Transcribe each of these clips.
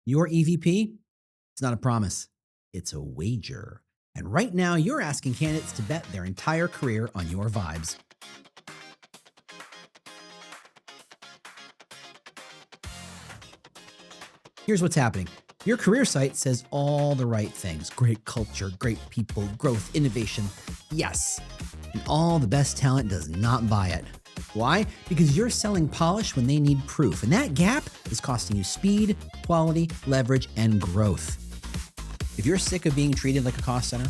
Your EVP, it's not a promise, it's a wager. And right now, you're asking candidates to bet their entire career on your vibes. Here's what's happening. Your career site says all the right things: great culture, great people, growth, innovation. Yes. And all the best talent does not buy it. Why? Because you're selling polish when they need proof. And that gap is costing you speed, quality, leverage, and growth. If you're sick of being treated like a cost center,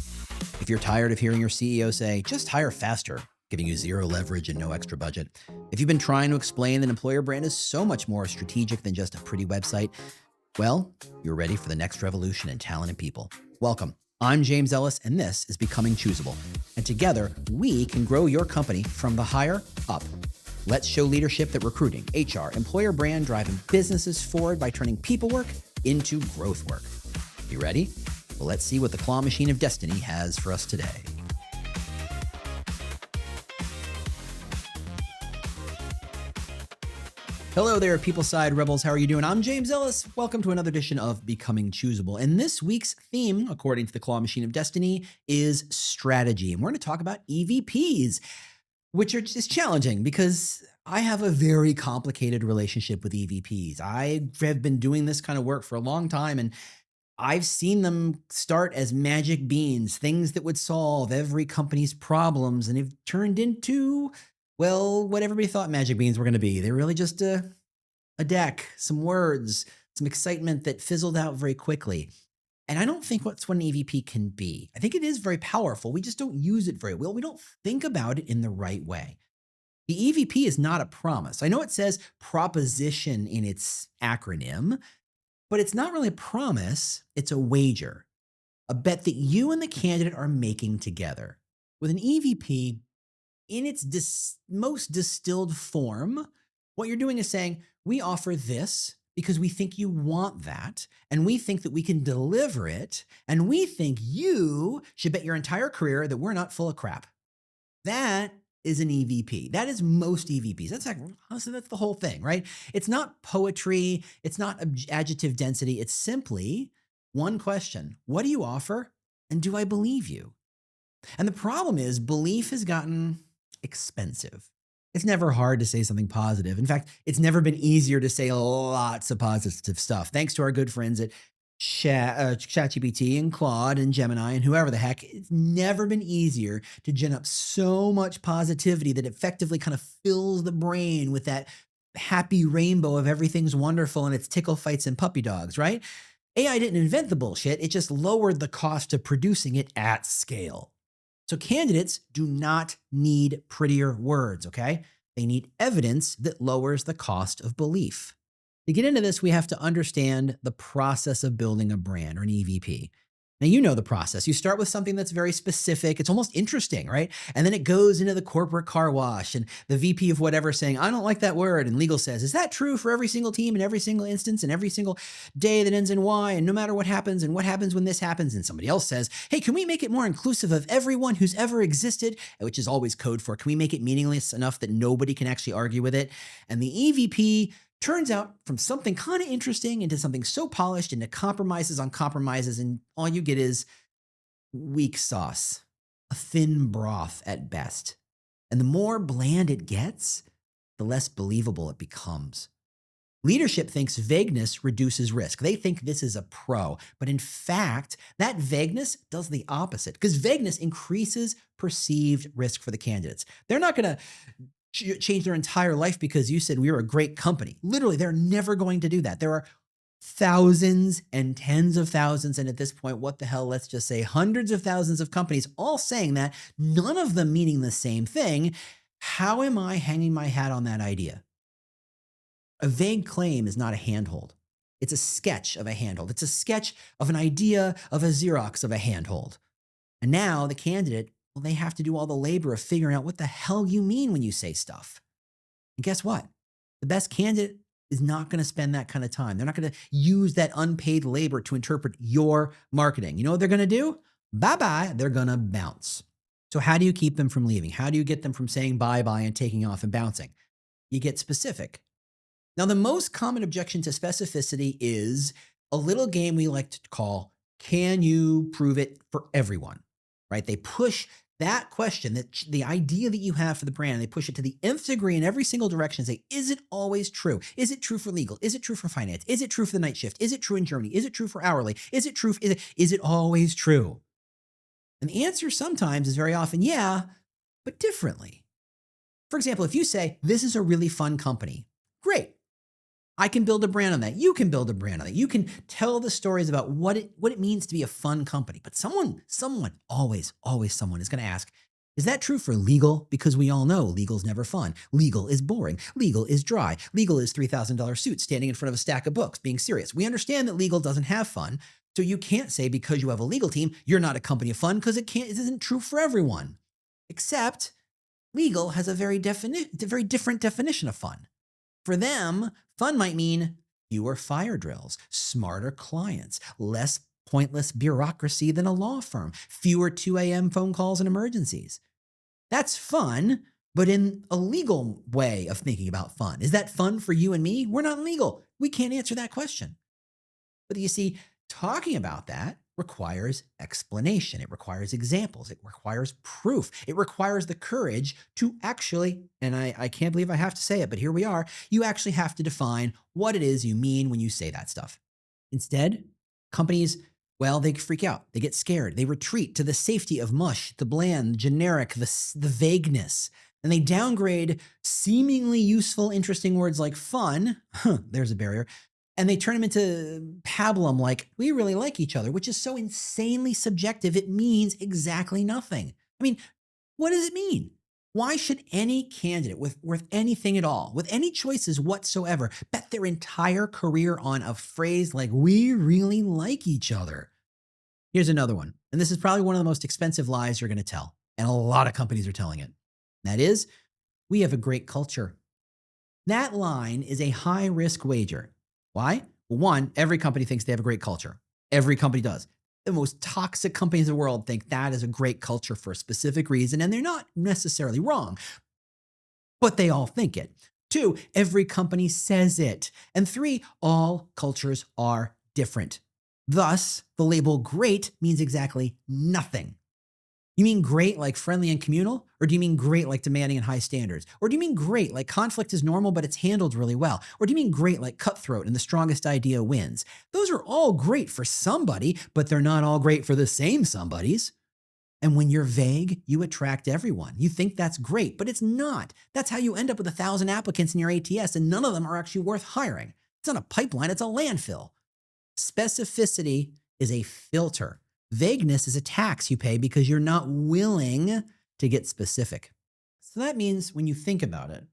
if you're tired of hearing your CEO say, just hire faster, giving you zero leverage and no extra budget, if you've been trying to explain that employer brand is so much more strategic than just a pretty website, well, you're ready for the next revolution in talent and people. Welcome. I'm James Ellis, and this is Becoming Choosable. And together, we can grow your company from the hire up. Let's show leadership that recruiting, HR, employer brand driving businesses forward by turning people work into growth work. You ready? Well, let's see what the claw machine of destiny has for us today. Hello there, Peopleside Rebels. How are you doing? I'm James Ellis. Welcome to another edition of Becoming Choosable. And this week's theme, according to the Claw Machine of Destiny, is strategy. And we're going to talk about EVPs, which are just challenging because I have a very complicated relationship with EVPs. I have been doing this kind of work for a long time, and I've seen them start as magic beans, things that would solve every company's problems, and have turned into, well, what everybody thought magic beans were going to be. They're really just a deck, some words, some excitement that fizzled out very quickly. And I don't think that's what an EVP can be. I think it is very powerful. We just don't use it very well. We don't think about it in the right way. The EVP is not a promise. I know it says proposition in its acronym, but it's not really a promise. It's a wager, a bet that you and the candidate are making together. With an EVP, in its most distilled form, what you're doing is saying, we offer this because we think you want that, and we think that we can deliver it, and we think you should bet your entire career that we're not full of crap. That is an EVP. That is most EVPs. That's like, honestly, that's the whole thing, right? It's not poetry. It's not adjective density. It's simply one question. What do you offer? And do I believe you? And the problem is belief has gotten expensive. It's never hard to say something positive. In fact, it's never been easier to say lots of positive stuff. Thanks to our good friends at ChatGPT and Claude and Gemini and whoever the heck, it's never been easier to gen up so much positivity that effectively kind of fills the brain with that happy rainbow of everything's wonderful and it's tickle fights and puppy dogs, right? AI didn't invent the bullshit. It just lowered the cost of producing it at scale. So candidates do not need prettier words, okay? They need evidence that lowers the cost of belief. To get into this, we have to understand the process of building a brand or an EVP. Now, you know the process. You start with something that's very specific. It's almost interesting, right? And then it goes into the corporate car wash and the VP of whatever saying, I don't like that word. And legal says, is that true for every single team in every single instance and every single day that ends in Y and no matter what happens and what happens when this happens? And somebody else says, hey, can we make it more inclusive of everyone who's ever existed? Which is always code for, can we make it meaningless enough that nobody can actually argue with it? And the EVP turns out from something kind of interesting into something so polished into compromises on compromises, and all you get is weak sauce, a thin broth at best. And the more bland it gets, the less believable it becomes. Leadership thinks vagueness reduces risk. They think this is a pro, but in fact, that vagueness does the opposite because vagueness increases perceived risk for the candidates. They're not going to change their entire life because you said we were a great company. Literally, they're never going to do that. There are thousands and tens of thousands, and at this point, what the hell, let's just say hundreds of thousands of companies all saying that, none of them meaning the same thing. How am I hanging my hat on that idea? A vague claim is not a handhold. It's a sketch of a handhold. It's a sketch of an idea of a Xerox of a handhold. And now the candidate, well, they have to do all the labor of figuring out what the hell you mean when you say stuff. And guess what? The best candidate is not going to spend that kind of time. They're not going to use that unpaid labor to interpret your marketing. You know what they're going to do? Bye-bye. They're going to bounce. So how do you keep them from leaving? How do you get them from saying bye-bye and taking off and bouncing? You get specific. Now, the most common objection to specificity is a little game we like to call, can you prove it for everyone? Right? They push that question, that the idea that you have for the brand, they push it to the nth degree in every single direction and say, is it always true? Is it true for legal? Is it true for finance? Is it true for the night shift? Is it true in Germany? Is it true for hourly? Is it true? Is it always true? And the answer sometimes is very often, yeah, but differently. For example, if you say, this is a really fun company, great. I can build a brand on that. You can build a brand on that. You can tell the stories about what it means to be a fun company. But someone, always someone is going to ask, is that true for legal? Because we all know legal's never fun. Legal is boring. Legal is dry. Legal is $3,000 suits standing in front of a stack of books being serious. We understand that legal doesn't have fun. So you can't say because you have a legal team, you're not a company of fun, because it isn't true for everyone. Except legal has a very different definition of fun. For them, fun might mean fewer fire drills, smarter clients, less pointless bureaucracy than a law firm, fewer 2 a.m. phone calls and emergencies. That's fun, but in a legal way of thinking about fun. Is that fun for you and me? We're not legal. We can't answer that question. But you see, talking about that requires explanation. It requires examples. It requires proof. It requires the courage to actually, and I can't believe I have to say it, but here we are, you actually have to define what it is you mean when you say that stuff. Instead, companies, well, they freak out. They get scared. They retreat to the safety of mush, the bland, generic, the vagueness. And they downgrade seemingly useful, interesting words like fun, there's a barrier, and they turn them into pablum like, we really like each other, which is so insanely subjective, it means exactly nothing. I mean, what does it mean? Why should any candidate worth anything at all, with any choices whatsoever, bet their entire career on a phrase like, we really like each other? Here's another one. And this is probably one of the most expensive lies you're going to tell. And a lot of companies are telling it. That is, we have a great culture. That line is a high-risk wager. Why? Well, one, every company thinks they have a great culture. Every company does. The most toxic companies in the world think that is a great culture for a specific reason, and they're not necessarily wrong, but they all think it. Two, every company says it. And three, all cultures are different. Thus, the label great means exactly nothing. You mean great like friendly and communal? Or do you mean great like demanding and high standards? Or do you mean great like conflict is normal but it's handled really well? Or do you mean great like cutthroat and the strongest idea wins? Those are all great for somebody, but they're not all great for the same somebodies. And when you're vague, you attract everyone. You think that's great, but it's not. That's how you end up with 1,000 applicants in your ATS and none of them are actually worth hiring. It's not a pipeline, it's a landfill. Specificity is a filter. Vagueness is a tax you pay because you're not willing to get specific. So that means when you think about it,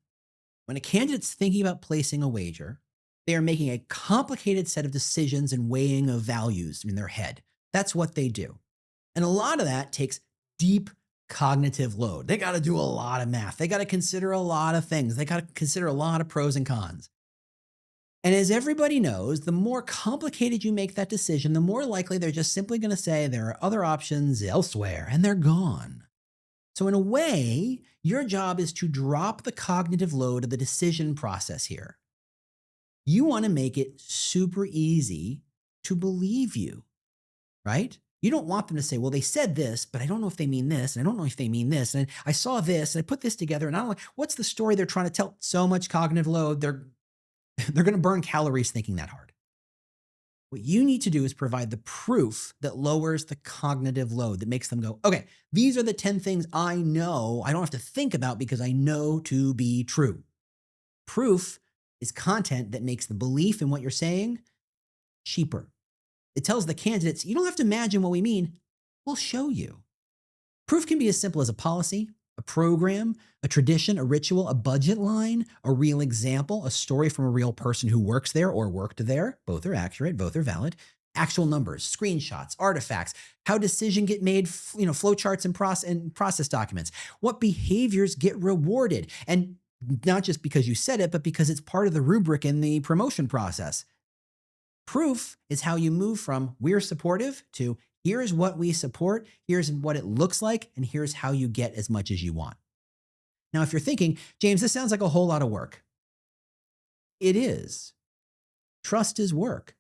when a candidate's thinking about placing a wager, they are making a complicated set of decisions and weighing of values in their head. That's what they do. And a lot of that takes deep cognitive load. They got to do a lot of math. They got to consider a lot of things. They got to consider a lot of pros and cons. And as everybody knows, the more complicated you make that decision, the more likely they're just simply going to say there are other options elsewhere, and they're gone. So in a way, your job is to drop the cognitive load of the decision process here. You want to make it super easy to believe you, right? You don't want them to say, well, they said this, but I don't know if they mean this, and I don't know if they mean this, and I saw this, and I put this together, and I don't know, what's the story they're trying to tell? So much cognitive load, they're going to burn calories thinking that hard. What you need to do is provide the proof that lowers the cognitive load, that makes them go, okay, these are the 10 things I know I don't have to think about because I know to be true. Proof is content that makes the belief in what you're saying cheaper. It tells the candidates, you don't have to imagine what we mean. We'll show you. Proof can be as simple as a policy, a program, a tradition, a ritual, a budget line, a real example, a story from a real person who works there or worked there. Both are accurate, both are valid. Actual numbers, screenshots, artifacts, how decisions get made, flowcharts and process documents, what behaviors get rewarded. And not just because you said it, but because it's part of the rubric in the promotion process. Proof is how you move from we're supportive to here's what we support, here's what it looks like, and here's how you get as much as you want. Now, if you're thinking, James, this sounds like a whole lot of work. It is. Trust is work,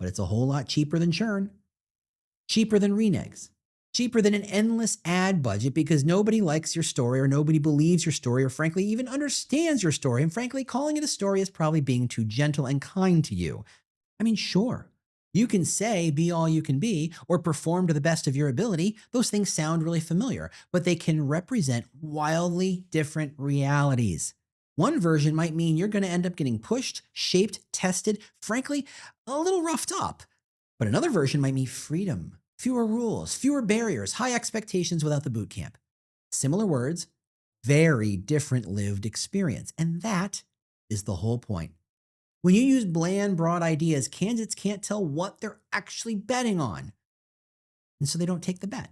but it's a whole lot cheaper than churn, cheaper than reneges, cheaper than an endless ad budget because nobody likes your story or nobody believes your story or frankly even understands your story. And frankly, calling it a story is probably being too gentle and kind to you. I mean, sure, you can say be all you can be or perform to the best of your ability. Those things sound really familiar, but they can represent wildly different realities. One version might mean you're going to end up getting pushed, shaped, tested, frankly, a little roughed up. But another version might mean freedom, fewer rules, fewer barriers, high expectations without the boot camp. Similar words, very different lived experience. And that is the whole point. When you use bland, broad ideas, candidates can't tell what they're actually betting on. And so they don't take the bet.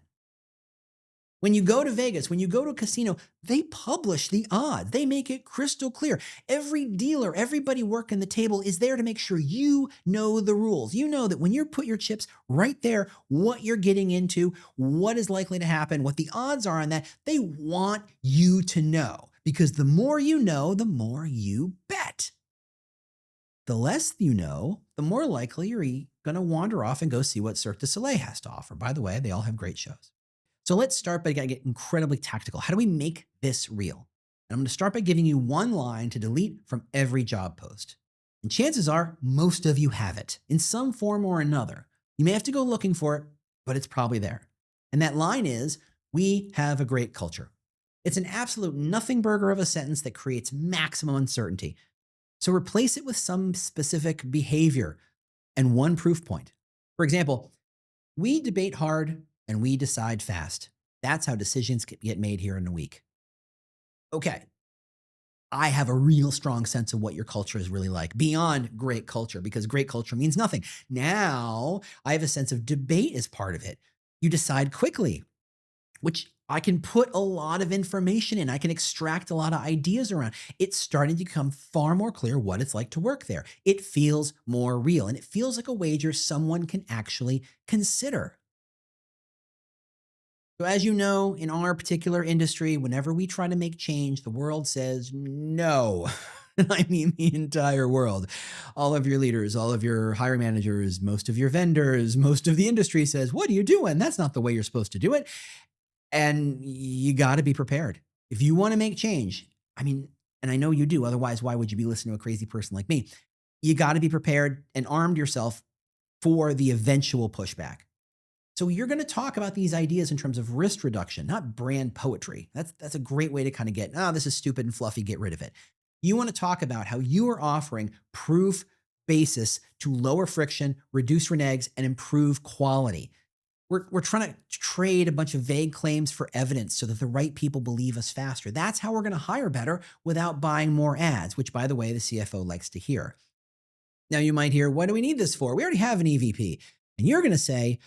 When you go to Vegas, when you go to a casino, they publish the odds. They make it crystal clear. Every dealer, everybody working the table is there to make sure you know the rules. You know that when you put your chips right there, what you're getting into, what is likely to happen, what the odds are on that, they want you to know. Because the more you know, the more you bet. The less you know, the more likely you're going to wander off and go see what Cirque du Soleil has to offer. By the way, they all have great shows. So let's start by getting incredibly tactical. How do we make this real? And I'm going to start by giving you one line to delete from every job post. And chances are most of you have it in some form or another. You may have to go looking for it, but it's probably there. And that line is, we have a great culture. It's an absolute nothing burger of a sentence that creates maximum uncertainty. So replace it with some specific behavior and one proof point. For example, we debate hard and we decide fast. That's how decisions get made here in a week. Okay, I have a real strong sense of what your culture is really like beyond great culture, because great culture means nothing. Now I have a sense of debate as part of it. You decide quickly, which I can put a lot of information in. I can extract a lot of ideas around. It's starting to become far more clear what it's like to work there. It feels more real, and it feels like a wager someone can actually consider. So as you know, in our particular industry, whenever we try to make change, the world says no. And I mean the entire world. All of your leaders, all of your hiring managers, most of your vendors, most of the industry says, what are you doing? That's not the way you're supposed to do it. And you got to be prepared. If you want to make change, I mean, and I know you do, otherwise, why would you be listening to a crazy person like me? You got to be prepared and armed yourself for the eventual pushback. So you're going to talk about these ideas in terms of risk reduction, not brand poetry. That's a great way to kind of get, this is stupid and fluffy, get rid of it. You want to talk about how you are offering proof basis to lower friction, reduce reneges, and improve quality. We're trying to trade a bunch of vague claims for evidence so that the right people believe us faster. That's how we're going to hire better without buying more ads, which, by the way, the CFO likes to hear. Now, you might hear, what do we need this for? We already have an EVP. And you're going to say,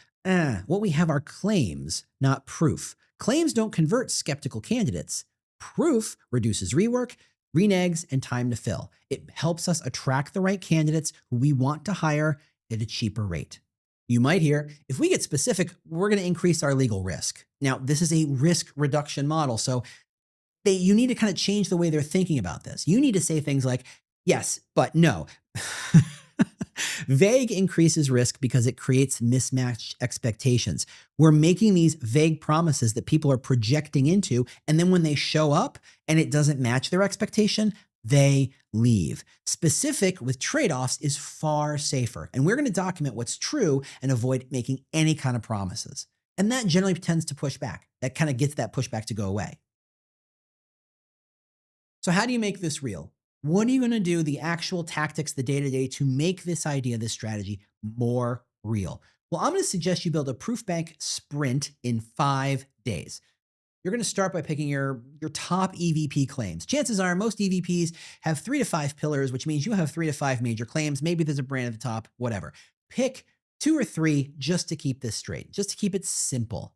what we have are claims, not proof. Claims don't convert skeptical candidates. Proof reduces rework, reneges, and time to fill. It helps us attract the right candidates who we want to hire at a cheaper rate. You might hear, if we get specific, we're going to increase our legal risk. Now, this is a risk reduction model, so you need to kind of change the way they're thinking about this. You need to say things like, yes, but no. Vague increases risk because it creates mismatched expectations. We're making these vague promises that people are projecting into, and then when they show up and it doesn't match their expectation, they leave. Specific with trade-offs is far safer, and we're going to document what's true and avoid making any kind of promises. And that generally tends to push back. That kind of gets that pushback to go away. So how do you make this real? What are you going to do, the actual tactics, the day-to-day to make this idea, this strategy more real? Well, I'm going to suggest you build a proof bank sprint in 5 days. You're going to start by picking your top EVP claims. Chances are most EVPs have 3 to 5 pillars, which means you have 3 to 5 major claims. Maybe there's a brand at the top, whatever. Pick 2 or 3 just to keep this straight, just to keep it simple.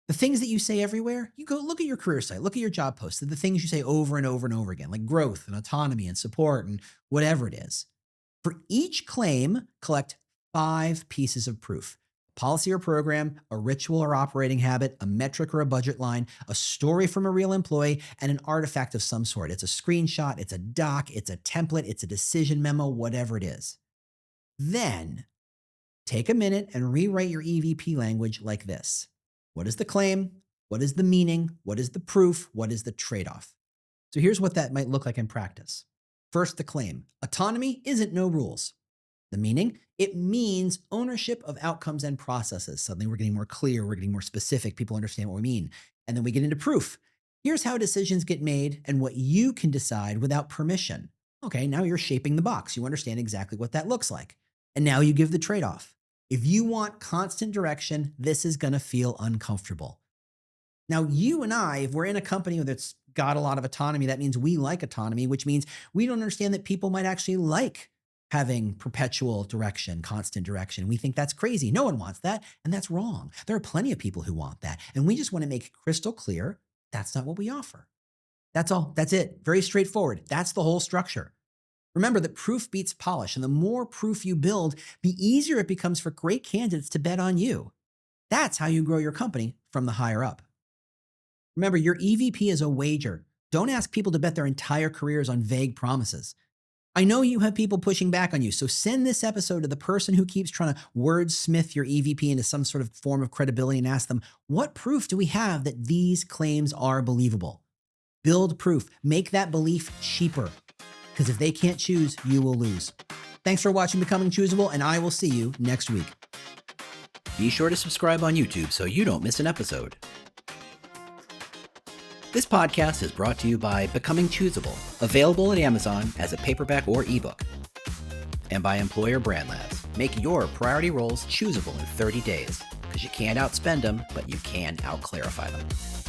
The things that you say everywhere, you go look at your career site, look at your job posts, the things you say over and over and over again, like growth and autonomy and support and whatever it is. For each claim, collect 5 pieces of proof. Policy or program, a ritual or operating habit, a metric or a budget line, a story from a real employee, and an artifact of some sort. It's a screenshot, it's a doc, it's a template, it's a decision memo, whatever it is. Then Take a minute and rewrite your EVP language like this. What is the claim? What is the meaning? What is the proof? What is the trade-off? So here's what that might look like in practice. First, the claim. Autonomy isn't no rules. The meaning? It means ownership of outcomes and processes. Suddenly we're getting more clear, we're getting more specific, people understand what we mean. And then we get into proof. Here's how decisions get made and what you can decide without permission. Okay, now you're shaping the box. You understand exactly what that looks like. And now you give the trade-off. If you want constant direction, this is gonna feel uncomfortable. Now, you and I, if we're in a company that's got a lot of autonomy, that means we like autonomy, which means we don't understand that people might actually like having perpetual direction, constant direction. We think that's crazy. No one wants that, and that's wrong. There are plenty of people who want that, and we just want to make crystal clear that's not what we offer. That's all. That's it. Very straightforward. That's the whole structure. Remember that proof beats polish, and the more proof you build, the easier it becomes for great candidates to bet on you. That's how you grow your company from the higher up. Remember, your EVP is a wager. Don't ask people to bet their entire careers on vague promises. I know you have people pushing back on you, so send this episode to the person who keeps trying to wordsmith your EVP into some sort of form of credibility and ask them, what proof do we have that these claims are believable? Build proof. Make that belief cheaper. Because if they can't choose, you will lose. Thanks for watching Becoming Choosable, and I will see you next week. Be sure to subscribe on YouTube so you don't miss an episode. This podcast is brought to you by Becoming Choosable, available at Amazon as a paperback or ebook. And by Employer Brand Labs. Make your priority roles choosable in 30 days, because you can't outspend them, but you can outclarify them.